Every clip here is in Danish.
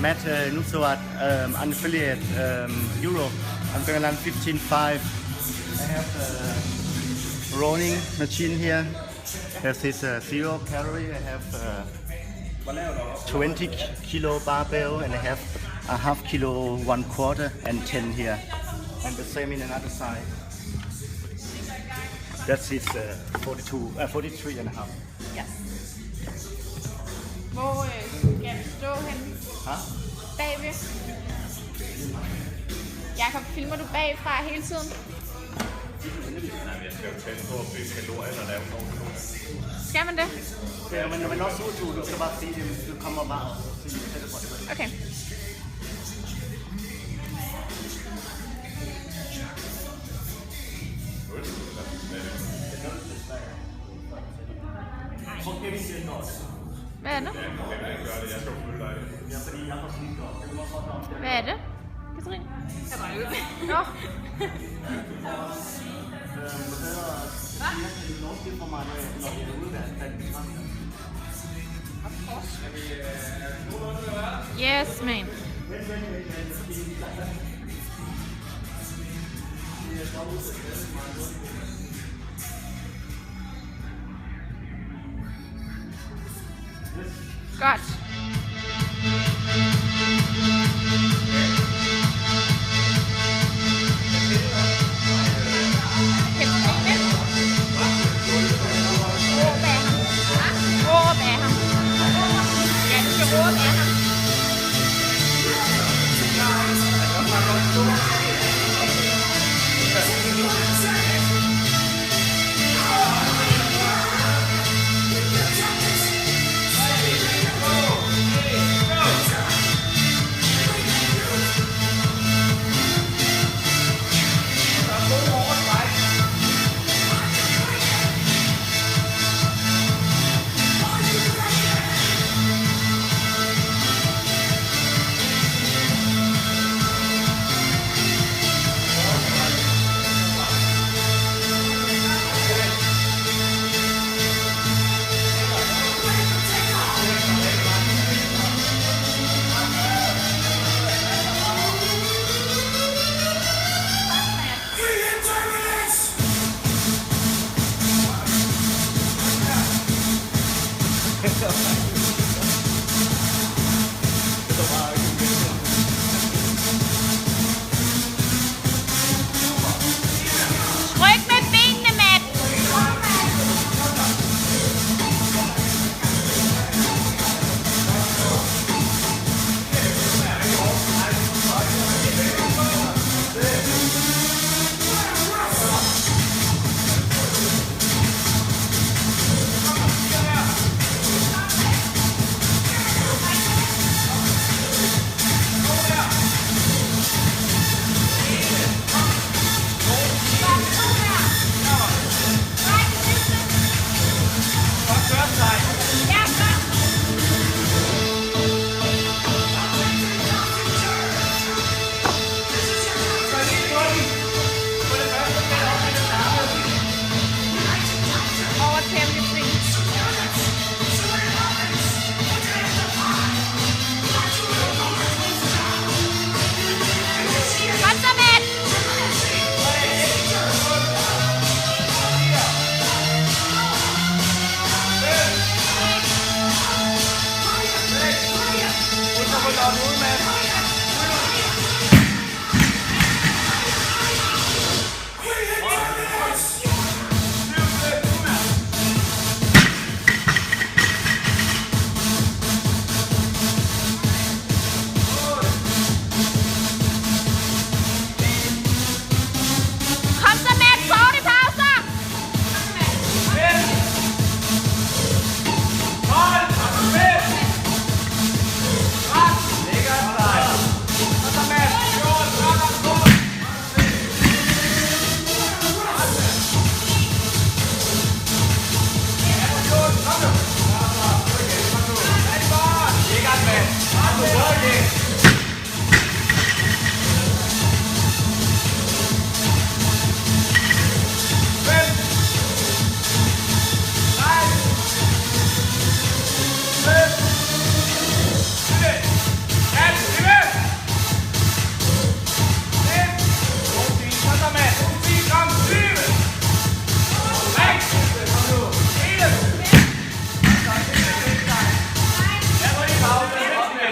Matt Nutsuat, unaffiliate Europe. I'm going to land 15.5. I have a rolling machine here. There's this 0 calorie. I have 20 kilo barbell, and I have a half kilo 1/4 and 10 here. And the same in another side. That's his 43 and a half. Ja. Hvor skal vi stå henne? Bagved. Jakob, filmer du bagfra hele tiden? Jeg skal jo tænke på at blive kalorier, når der er nogen. Skal man det? Ja, men også YouTube, du skal bare se det, hvis du kommer meget. Okay. Hvad er det? Hvad er det, Katrine? Jeg var ude. Nå. Yes, man. Godt.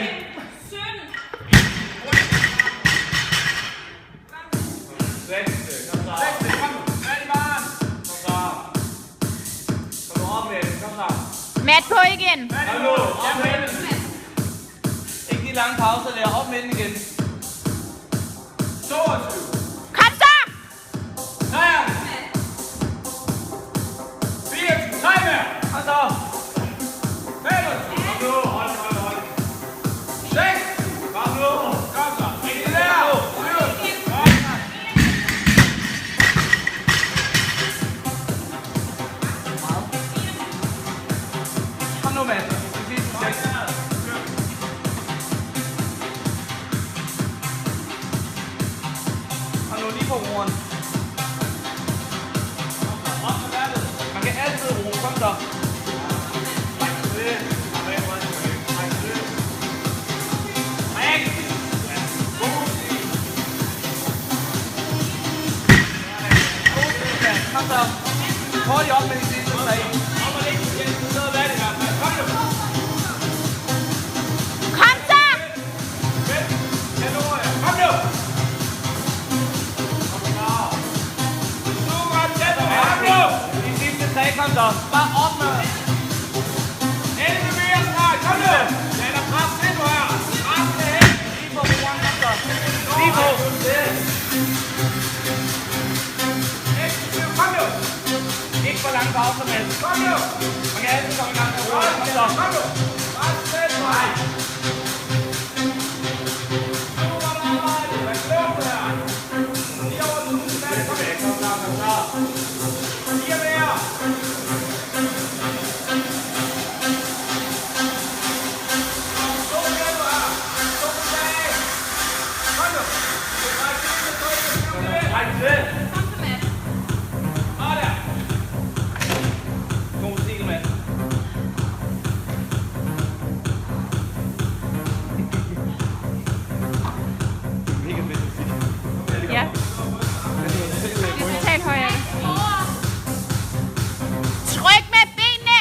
igen. 6. Kom så. 6. Kom. Færdig barn. Kom så. Kom nu op med. Kom så. Matt på igen. Kom nu. Op med den. Ikke de lange pauser der. Op med den igen. 22. Kom så! 3. 4. 3 mere. Kom så. 5. Kom nu. Hold. 6. Kom nu. Kom så. Ikke der. 7. Kom nu, Mads. De sidste 6. Kom nu lige på roeren. Man kan altid ro. Kom så. Kom så. Prøv lige op med de sidste 3. Op og læg igen. Så er det i hvert fald. Kom nu. Kom så! Kom nu. Kom nu. De sidste 3. Kom så. Bare op med. Endelig mere snart. Kom nu. Lad dig presse lidt nu her. Pres det hen. Lige på roeren. Kom så. Lige på. Kom nu. Ikke for lange pauser, men kom nu. Man kan altid komme i gang med roeren. Kom så. Kom nu. Pres lidt nu her. Nu var der arbejde. Hvad klog det her? Lige over den. Kom så. Kom så. Lige mere. Ja. Det er totalt højere. Tryk med benene!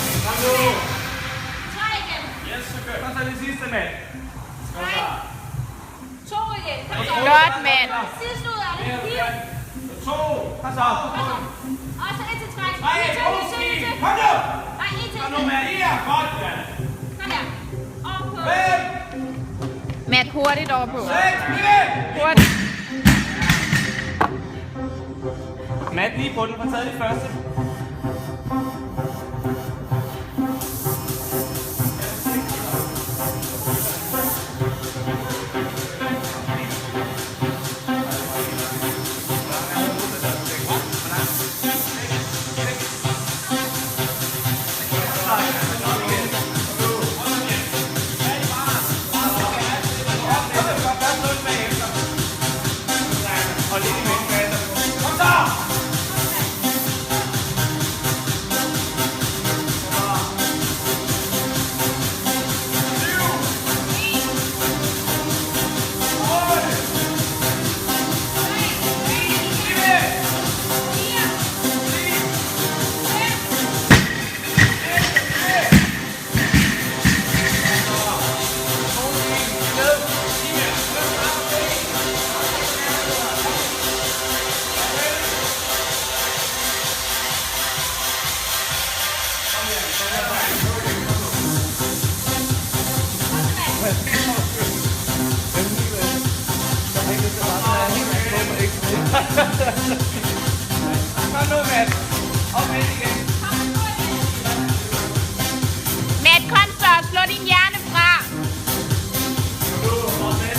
Kom så, Tej! Kom så det sidste, mand. Godt, Matt. Sidst ud af det. 2. Kom så. Og så 1 til 3. 3. Kom nu. Nej, 1 til. Kom nu, mand. Ja, godt, mand. Sådan der. Og på. 5. Matt, hurtigt over på. 6. Hurtigt. Matt lige på den. Har taget det første. Og lige med. Kom så! Kom nu, Matt. Op med igen. Matt, kom så. Slå din hjerne fra. Op med.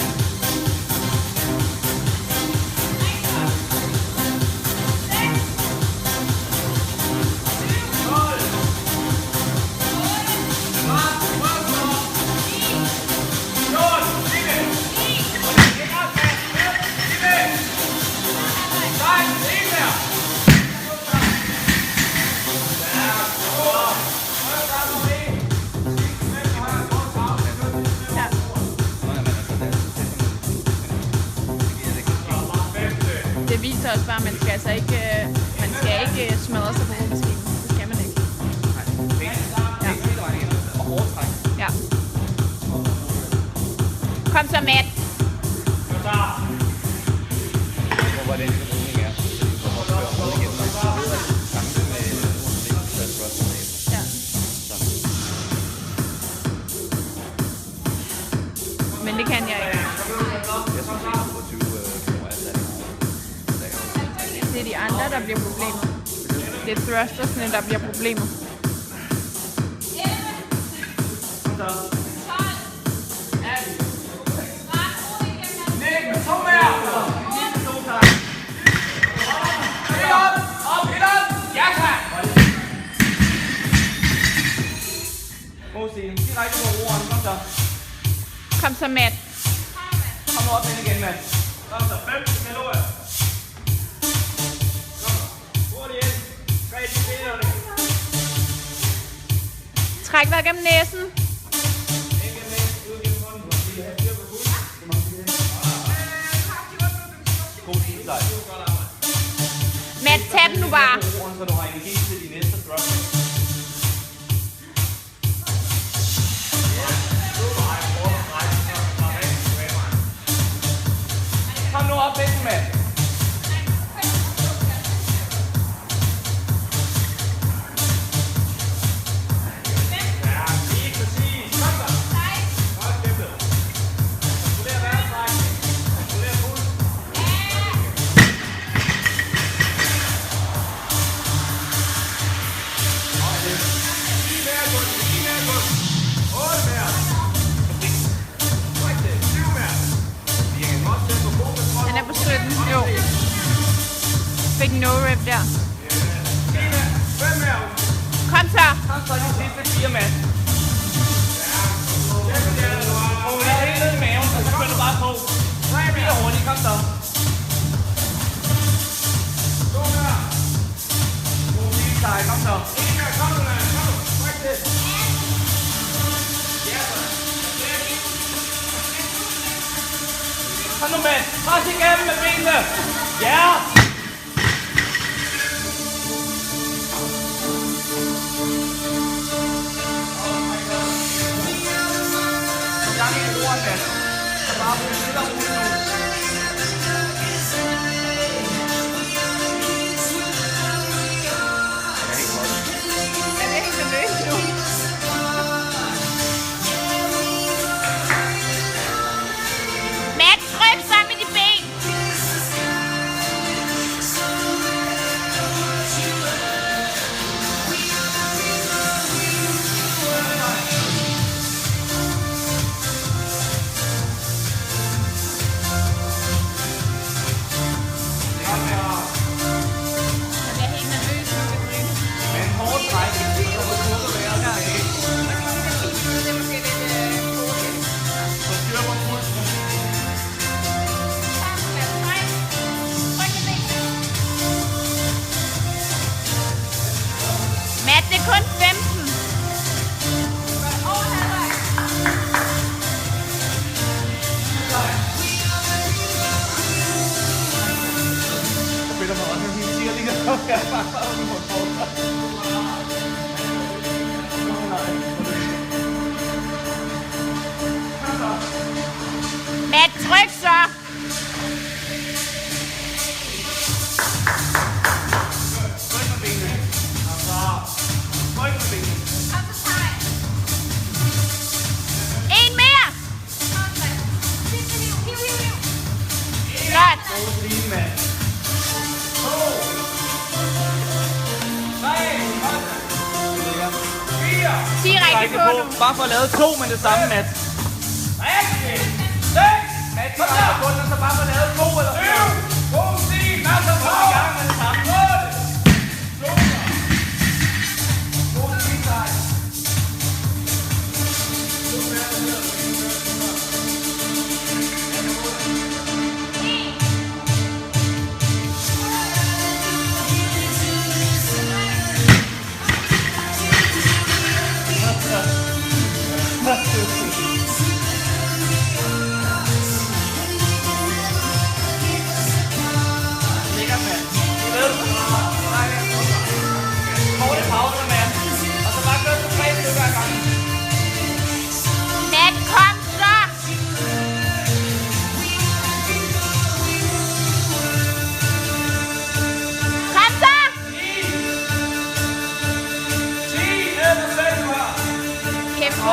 ikke smadre sig på rummaskinen. Det skal man ikke. Ja. Kom så, Matt. Hvordan rydning er. Ja. Men det kan jeg ikke. Det er de andre, der bliver problemet. Det er thrustersne, der bliver problemet. Kom så, Matt. Kom op igen, Matt. Kom så, 15 kalorier. Kom så, hurtigt ind. Greb i benene. Træk vejret gennem næsen. Ikke næsen, ud gennem munden. Vi har styr på pulsen. God tidslej. Matt, tag den nu bare. Så du har energi til de næste thrust. Kom nu op lidt, Matt. Ja, lige præcis. Kom så. Godt kæmpet. Kontroller vejrtrækning. Kontroller pulsen. Den er på 17. Jo. Fik en no-rip der. Kom så. Kom så de sidste 4, Matt. Og vi er helt ned i maven, så kører du bare på. 4 hurtigt, kom så. God tidslej, kom så. Kom nu, Matt. Kom nu. Træk det. Kom nu, Matt. Pres igennem med benene. Ja. Gang i roeren, Matt. Så bare på lidt og roligt nu. Jeg er helt nervøs nu. Matt, tryk sammen med de ben. Jeg er helt nervøs nu, Katrine. Med en hård træk, så kunne du være der. Det er måske lidt Så styr på pulsen. Matt, det er kun 15. Jeg føler mig også en lille siger lige så jeg bare Matt, tryk så. Tryk med benene. Tryk med benene. En mere. Godt. God stil, mand. 2. 3. 4. 10 rigtig på nu. Bare for at lave 2 med det samme, Matt. Rigtig. 6. Matt, kom der på den, og så bare for at lave 2 eller 4. 7. God stil. Masser på i gang med det samme. 8. God stil, dig.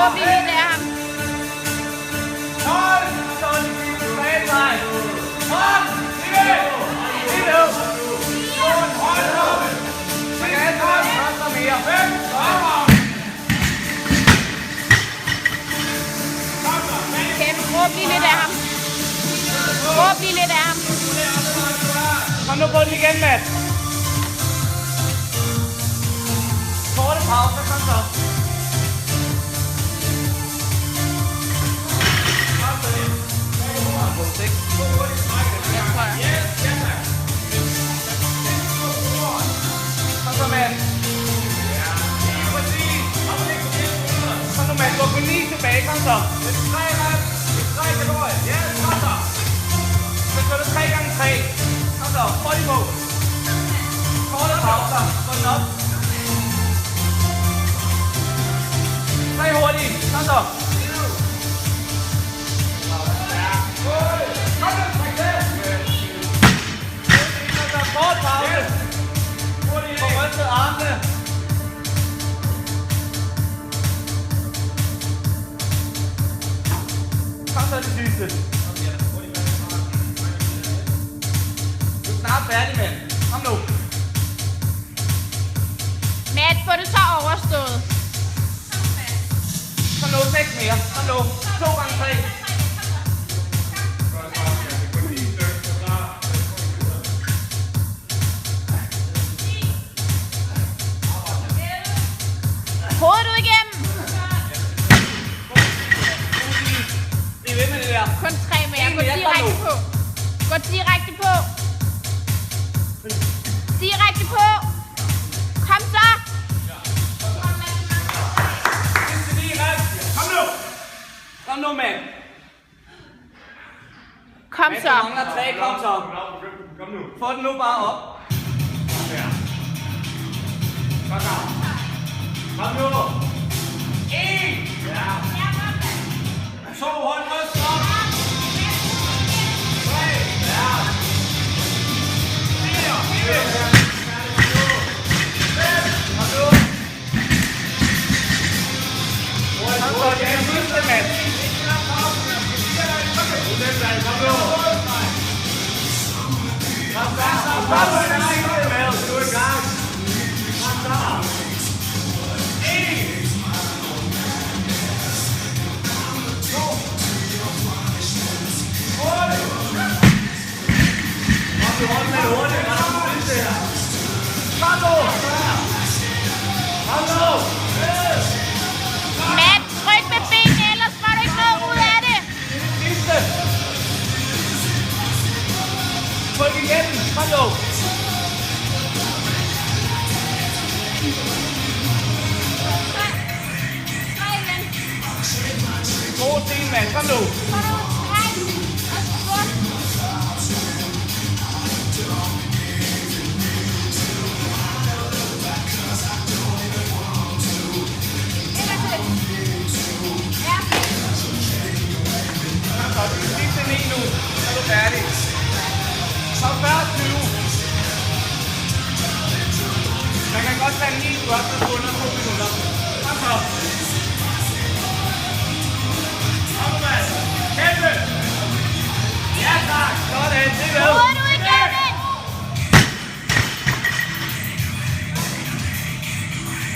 håber vi lidt af ham. 12, så er det sidste trætræk. Kom, lige nu. Hold op. Man kan altid have kræfter mere. 5, Kæmpe, råb lige lidt af ham. Råb lige lidt af ham. kom nu på den igen, Mads. Korte pause, kom så. Kom så, Mads. Kom nu, Mads. Gå på 9 tilbage, kom så. Det er 3 kalorier. Ja, kom så. Så gør du 3 gange 3. Kom så, hurtigt på. Korte pauser. Gå den op. 3 hurtigt. Kom så. Kort pause. Få rystet armene. Kom så det sidste. Du er snart færdig, mand. Kom nu. Matt, få det så overstået. Kom nu, 6 mere. Kom nu. 2 gange 3. Hovedet ud igennem. Bliv ved med det der. Kun 3 mere. Gå direkte på. Gå direkte på. Direkte på. Kom så. Kom nu. Kom nu, mand. Kom Men så. der mangler 3. Kom så. Kom nu. Få den nu bare op. Kom nu. 1. Så hold ryst op. 3. 4. Kom nu. Kom så, det er sidste, mand. Kom nu. Kom så, det er sidste, mand. Du er i gang. Kom så. 1. 2. 8. Kom du hold med 8. Kom nu. Kom nu. Matt, tryk med benene, ellers får du ikke noget ud af det. Sidste. Tryk igen. Kom nu. God stil, mand. Kom nu. Og de sidste 9 nu, så er du færdig. Så 40-20. Man kan godt tage 9 squats og få under 2 minutter. Kom så. Kom nu, mand. Kæmpe. Ja, tak. Sådan. Det er med. Hovedet ud igennem.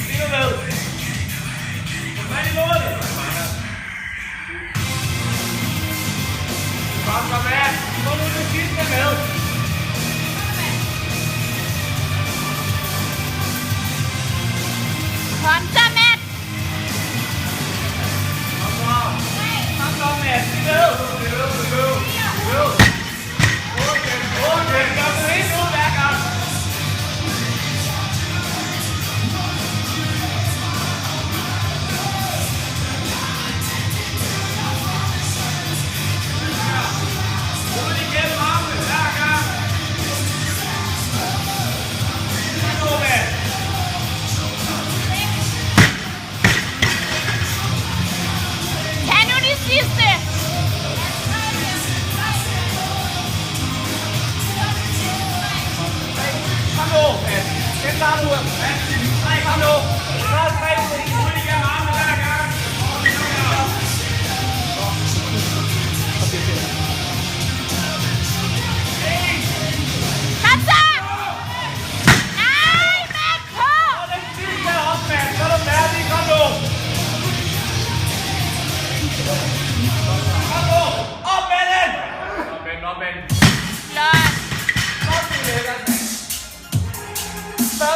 Det er med. Hvad er det målet? Kom så, Mads. Få nu det sidste med. Kom så, Matt. Kom så. Kom så, Mads. Det er med. Okay. Gør du helt ud hver gang. Ud igennem armene hver gang. Kom nu, Mads. Tag nu de sidste. Kom nu, Mads. Den tager du. Kom nu. Så er det 3 ud igennem armene hver gang.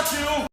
23.